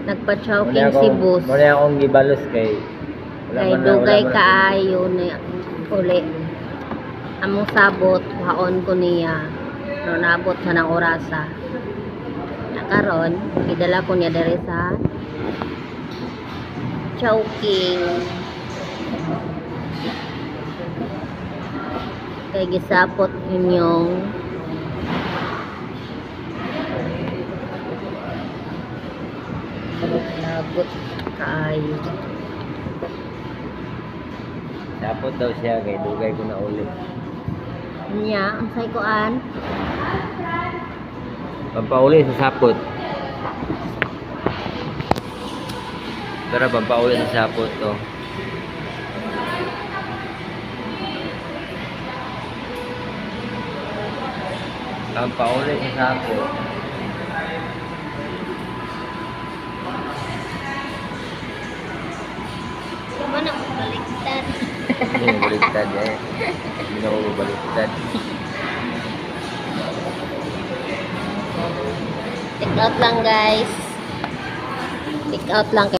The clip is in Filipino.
Nagpa-chowking si boss. Muna akong gibalos kay Dugay kaayo na uli. Among sabot, haon ko niya. No, naabot sa ng orasa. Nakaron, idala ko niya dere sa chowking. Kay gisapot inyong nagot kaayo. Sapot daw siya kay dugay ko na ulit. Nya, ang say koan. Pampauli sa sapot. Pero pampauli sa sapot to. Pampauli sa sapot. Mana ko baliktad. Hindi mo baliktad eh. Hindi na mo baliktad. Take out lang guys. Take out lang.